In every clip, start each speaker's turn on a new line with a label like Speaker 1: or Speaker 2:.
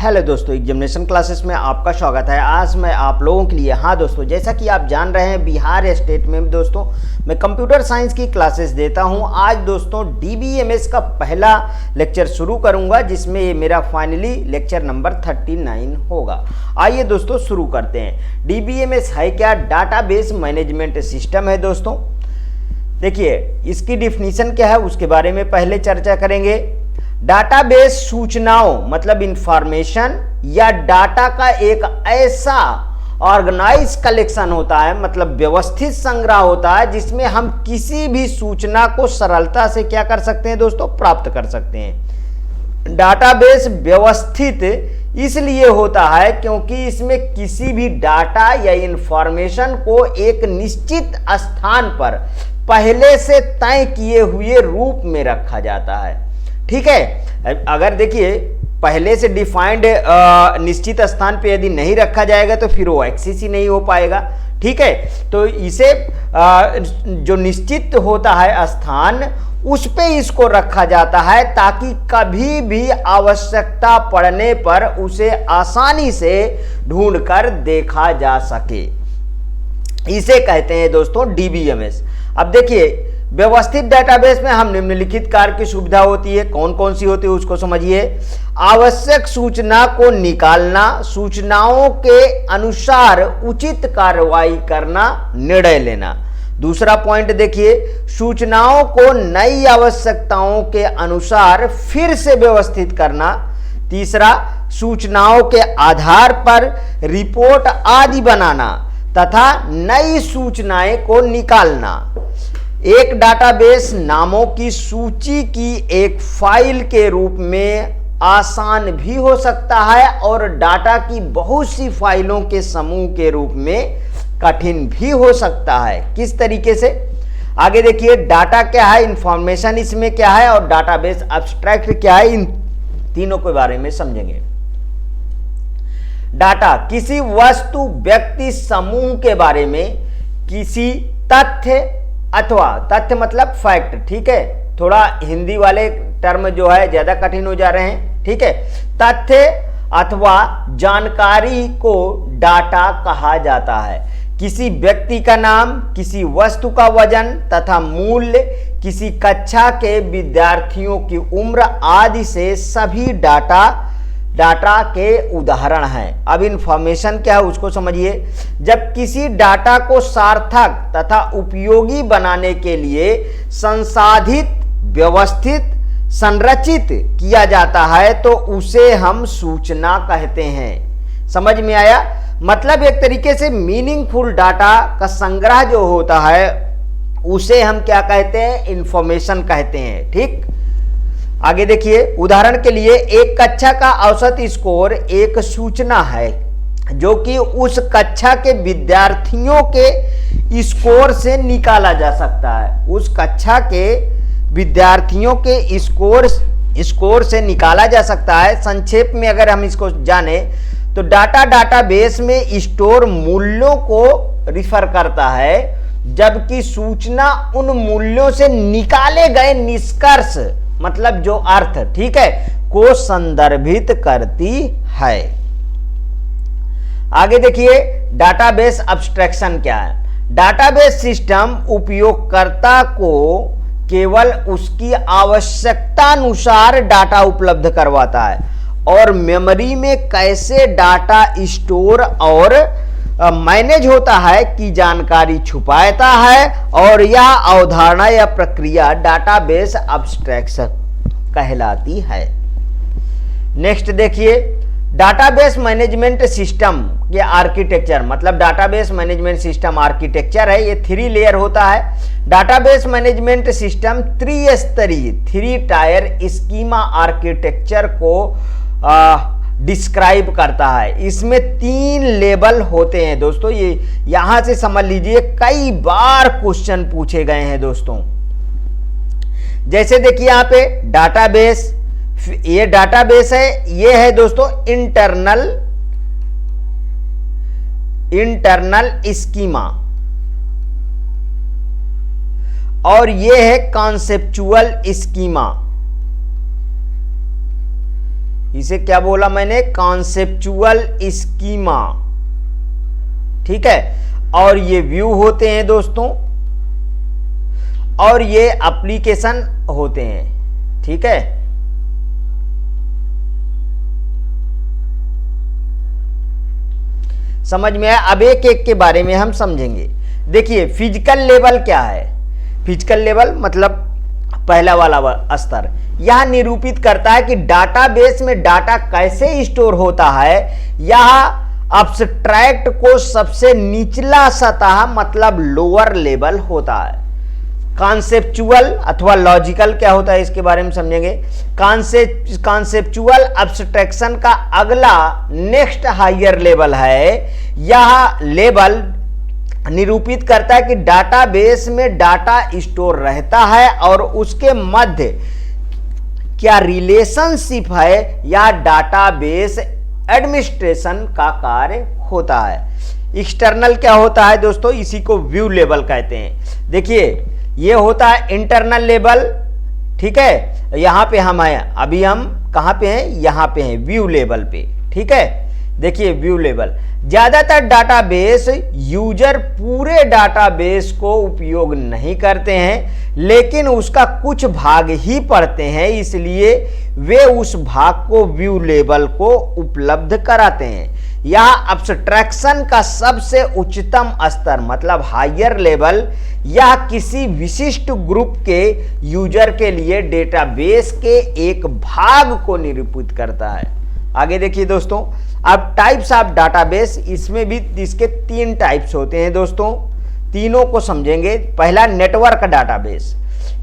Speaker 1: Hello दोस्तों, examination classes में आपका स्वागत है। आज मैं आप लोगों के लिए दोस्तों, जैसा कि आप जान रहे हैं बिहार स्टेट में दोस्तों मैं कंप्यूटर साइंस की क्लासेस देता हूं। आज दोस्तों DBMS का पहला लेक्चर शुरू करूंगा, जिसमें ये मेरा फाइनली लेक्चर नंबर 39 होगा। आइए दोस्तों शुरू करते हैं। DBMS है क्या? डाटाबेस मैनेजमेंट सिस्टम है दोस्तों। देखिए, इसकी डिफिनीशन क्या है उसके बारे में पहले चर्चा करेंगे। डाटाबेस सूचनाओं मतलब इंफॉर्मेशन या डाटा का एक ऐसा ऑर्गेनाइज कलेक्शन होता है, मतलब व्यवस्थित संग्रह होता है, जिसमें हम किसी भी सूचना को सरलता से क्या कर सकते हैं दोस्तों, प्राप्त कर सकते हैं। डाटाबेस व्यवस्थित इसलिए होता है क्योंकि इसमें किसी भी डाटा या इंफॉर्मेशन को एक निश्चित स्थान पर पहले से तय किए हुए रूप में रखा जाता है। ठीक है, अगर देखिए पहले से डिफाइंड निश्चित स्थान पे यदि नहीं रखा जाएगा तो फिर वो एक्सेस ही नहीं हो पाएगा। ठीक है, तो इसे जो निश्चित होता है स्थान, उस पे इसको रखा जाता है ताकि कभी भी आवश्यकता पड़ने पर उसे आसानी से ढूंढकर देखा जा सके। इसे कहते हैं दोस्तों DBMS। अब देखिए, व्यवस्थित डेटाबेस में हम निम्नलिखित कार्य की सुविधा होती है। कौन कौन सी होती है उसको समझिए। आवश्यक सूचना को निकालना, सूचनाओं के अनुसार उचित कार्रवाई करना, निर्णय लेना। दूसरा पॉइंट देखिए, सूचनाओं को नई आवश्यकताओं के अनुसार फिर से व्यवस्थित करना। तीसरा, सूचनाओं के आधार पर रिपोर्ट आदि बनाना तथा नई सूचनाएं को निकालना। एक डाटाबेस नामों की सूची की एक फाइल के रूप में आसान भी हो सकता है और डाटा की बहुत सी फाइलों के समूह के रूप में कठिन भी हो सकता है। किस तरीके से? आगे देखिए, डाटा क्या है, इंफॉर्मेशन इसमें क्या है और डाटाबेस एब्स्ट्रैक्ट क्या है, इन तीनों के बारे में समझेंगे। डाटा किसी वस्तु, व्यक्ति, समूह के बारे में किसी तथ्य अथवा तथ्य मतलब फैक्ट। ठीक है, थोड़ा हिंदी वाले टर्म जो है ज्यादा कठिन हो जा रहे हैं। ठीक है, तथ्य अथवा जानकारी को डाटा कहा जाता है। किसी व्यक्ति का नाम, किसी वस्तु का वजन तथा मूल्य, किसी कक्षा के विद्यार्थियों की उम्र आदि से सभी डाटा के उदाहरण हैं। अब इंफॉर्मेशन क्या है उसको समझिए। जब किसी डाटा को सार्थक तथा उपयोगी बनाने के लिए संसाधित, व्यवस्थित, संरचित किया जाता है तो उसे हम सूचना कहते हैं। समझ में आया? मतलब एक तरीके से मीनिंगफुल डाटा का संग्रह जो होता है उसे हम क्या कहते हैं, इंफॉर्मेशन कहते हैं। ठीक, आगे देखिए, उदाहरण के लिए एक कक्षा का औसत स्कोर एक सूचना है जो कि उस कक्षा के विद्यार्थियों के स्कोर से निकाला जा सकता है। उस कक्षा के विद्यार्थियों के स्कोर से निकाला जा सकता है। संक्षेप में अगर हम इसको जाने तो डाटाबेस में स्टोर मूल्यों को रिफर करता है, जबकि सूचना उन मूल्यों से निकाले गए निष्कर्ष मतलब जो अर्थ, ठीक है, को संदर्भित करती है। आगे देखिए, डाटाबेस एब्स्ट्रैक्शन क्या है। डाटाबेस सिस्टम उपयोगकर्ता को केवल उसकी आवश्यकता अनुसार डाटा उपलब्ध करवाता है और मेमोरी में कैसे डाटा स्टोर और मैनेज होता है की जानकारी छुपाता है, और यह अवधारणा या प्रक्रिया डाटाबेस एब्स्ट्रैक्शन कहलाती है। नेक्स्ट देखिए, डाटाबेस मैनेजमेंट सिस्टम के आर्किटेक्चर मतलब डाटाबेस मैनेजमेंट सिस्टम आर्किटेक्चर है। ये 3 लेयर होता है। डाटाबेस मैनेजमेंट सिस्टम त्रिस्तरीय 3 टायर स्कीमा आर्किटेक्चर को डिस्क्राइब करता है। इसमें 3 लेवल होते हैं दोस्तों। ये यहां से समझ लीजिए, कई बार क्वेश्चन पूछे गए हैं दोस्तों। जैसे देखिए यहाँ पे डाटाबेस, ये डाटाबेस है, ये है दोस्तों इंटरनल स्कीमा, और ये है कॉन्सेप्चुअल स्कीमा। इसे क्या बोला मैंने, कॉन्सेप्चुअल स्कीमा, ठीक है। और ये व्यू होते हैं दोस्तों, और ये एप्लीकेशन होते हैं, ठीक है। समझ में आया। अब एक एक के बारे में हम समझेंगे। देखिए फिजिकल लेवल क्या है। फिजिकल लेवल मतलब पहला वाला स्तर, यह निरूपित करता है कि डाटाबेस में डाटा कैसे स्टोर होता है। यह अब्स्ट्रैक्ट को सबसे निचला सतह मतलब लोअर लेवल होता है। कॉन्सेप्चुअल अथवा लॉजिकल क्या होता है इसके बारे में समझेंगे। कॉन्सेप्चुअल अब्स्ट्रैक्शन का अगला नेक्स्ट हायर लेवल है। यह लेवल निरूपित करता है कि डाटाबेस में डाटा स्टोर रहता है और उसके मध्य क्या रिलेशनशिप है या डाटाबेस एडमिनिस्ट्रेशन का कार्य होता है। एक्सटर्नल क्या होता है दोस्तों, इसी को व्यू लेवल कहते हैं। देखिए ये होता है इंटरनल लेवल, ठीक है। यहां पे हम हैं, अभी हम कहां पे हैं, यहां पे हैं व्यू लेवल पे, ठीक है। देखिए व्यू लेवल, ज्यादातर डाटाबेस यूजर पूरे डाटाबेस को उपयोग नहीं करते हैं, लेकिन उसका कुछ भाग ही पढ़ते हैं, इसलिए वे उस भाग को व्यू लेवल को उपलब्ध कराते हैं। यह अब्स्ट्रैक्शन का सबसे उच्चतम स्तर मतलब हायर लेवल, यह किसी विशिष्ट ग्रुप के यूजर के लिए डेटाबेस के एक भाग को निरूपित करता है। आगे देखिए दोस्तों, अब टाइप्स ऑफ डाटाबेस, इसमें भी इसके 3 टाइप्स होते हैं दोस्तों, तीनों को समझेंगे। पहला नेटवर्क डाटाबेस,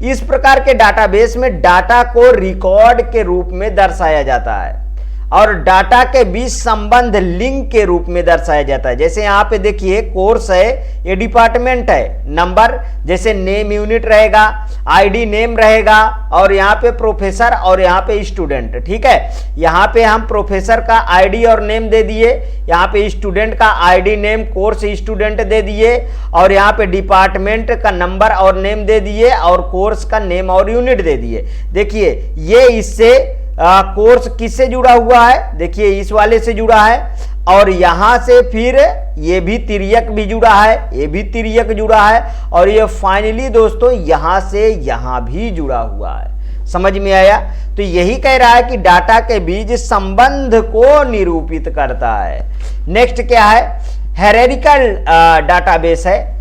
Speaker 1: इस प्रकार के डाटाबेस में डाटा को रिकॉर्ड के रूप में दर्शाया जाता है और डाटा के बीच संबंध लिंक के रूप में दर्शाया जाता है। जैसे यहाँ पे देखिए कोर्स है, ये डिपार्टमेंट है, नंबर जैसे नेम यूनिट रहेगा, आईडी नेम रहेगा, और यहाँ पे प्रोफेसर और यहाँ पे स्टूडेंट, ठीक है। यहाँ पे हम प्रोफेसर का आईडी और नेम दे दिए, यहाँ पे स्टूडेंट का ID name course student they दिए, और यहाँ पे डिपार्टमेंट का नंबर और नेम दे दिए, और कोर्स का नेम और यूनिट दे दिए। देखिए ये इससे कोर्स किससे जुड़ा हुआ है, देखिए इस वाले से जुड़ा है, और यहां से फिर ये भी तिर्यक भी जुड़ा है, ये भी तिर्यक जुड़ा है, और ये फाइनली दोस्तों यहां से यहां भी जुड़ा हुआ है। समझ में आया। तो यही कह रहा है कि डाटा के बीच संबंध को निरूपित करता है। नेक्स्ट क्या है, हायरार्किकल डाटाबेस है।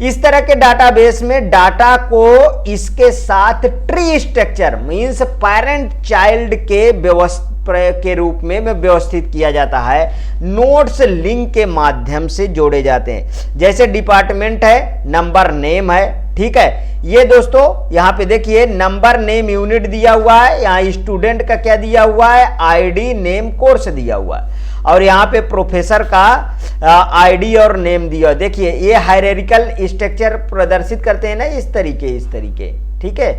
Speaker 1: इस तरह के डाटाबेस में डाटा को इसके साथ tree structure means parent child के रूप में व्यवस्थित किया जाता है। नोड्स लिंक के माध्यम से जोड़े जाते हैं। जैसे डिपार्टमेंट है, नंबर नेम है, ठीक है। ये दोस्तों यहां पे देखिए नंबर नेम यूनिट दिया हुआ है, यहां स्टूडेंट का क्या दिया हुआ है, आईडी नेम कोर्स दिया हुआ है, और यहाँ पे प्रोफेसर का आईडी और नेम दिया। देखिए ये हायरार्किकल स्ट्रक्चर प्रदर्शित करते हैं ना, इस तरीके, ठीक है,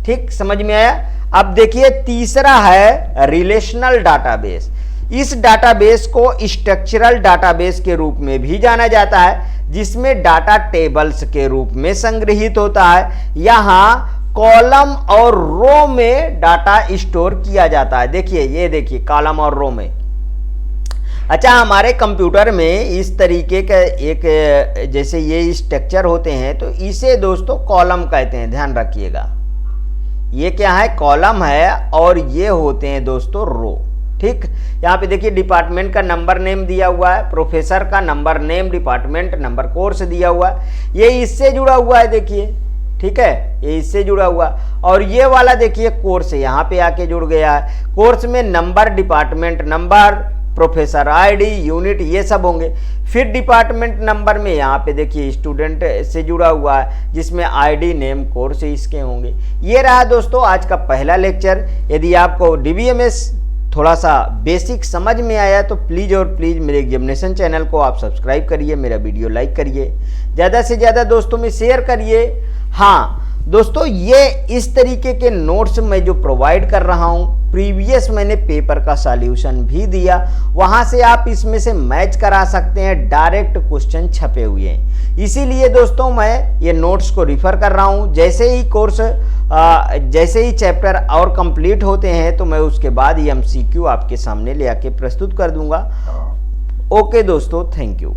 Speaker 1: ठीक, समझ में आया। अब देखिए तीसरा है रिलेशनल डाटाबेस। इस डाटाबेस को स्ट्रक्चरल डाटाबेस के रूप में भी जाना जाता है, जिसमें डाटा टेबल्स के रूप में संग्रहित होता है। यहाँ कॉलम और रो में डाटा स्टोर किया जाता है। देखिए ये देखिए कॉलम और रो में। अच्छा, हमारे कंप्यूटर में इस तरीके का एक जैसे ये स्ट्रक्चर होते हैं, तो इसे दोस्तों कॉलम कहते हैं, ध्यान रखिएगा। ये क्या है, कॉलम है, और ये होते हैं दोस्तों रो, ठीक। यहाँ पे देखिए डिपार्टमेंट का नंबर नेम दिया हुआ है, प्रोफेसर का number name, department number, course दिया हुआ है, ये इससे जुड़ा हुआ है, देखिए, ठीक है, ये इससे जुड़ा हुआ। और ये वाला देखिए कोर्स है, यहाँ पे आके जुड़ गया है। कोर्स में number, department number, professor ID, unit, ये सब होंगे। फिर डिपार्टमेंट नंबर में यहाँ पे देखिए स्टूडेंट से जुड़ा हुआ है, जिसमें आईडी नेम कोर्स इसके होंगे। ये रहा दोस्तों आज का पहला लेक्चर। यदि आपको डीबीएमएस थोड़ा सा बेसिक समझ में आया तो प्लीज़ और प्लीज़ मेरे एग्जामिनेशन चैनल को आप सब्सक्राइब करिए, मेरा वीडियो लाइक करिए, ज़्यादा से ज़्यादा दोस्तों में शेयर करिए। हाँ दोस्तों, ये इस तरीके के नोट्स मैं जो प्रोवाइड कर रहा हूँ, प्रीवियस मैंने पेपर का सॉल्यूशन भी दिया, वहाँ से आप इसमें से मैच करा सकते हैं, डायरेक्ट क्वेश्चन छपे हुए हैं। इसीलिए दोस्तों मैं ये नोट्स को रिफ़र कर रहा हूँ। जैसे ही कोर्स जैसे ही चैप्टर और कंप्लीट होते हैं तो मैं उसके बाद ही MCQ आपके सामने ले आके प्रस्तुत कर दूंगा। ओके दोस्तों, थैंक यू।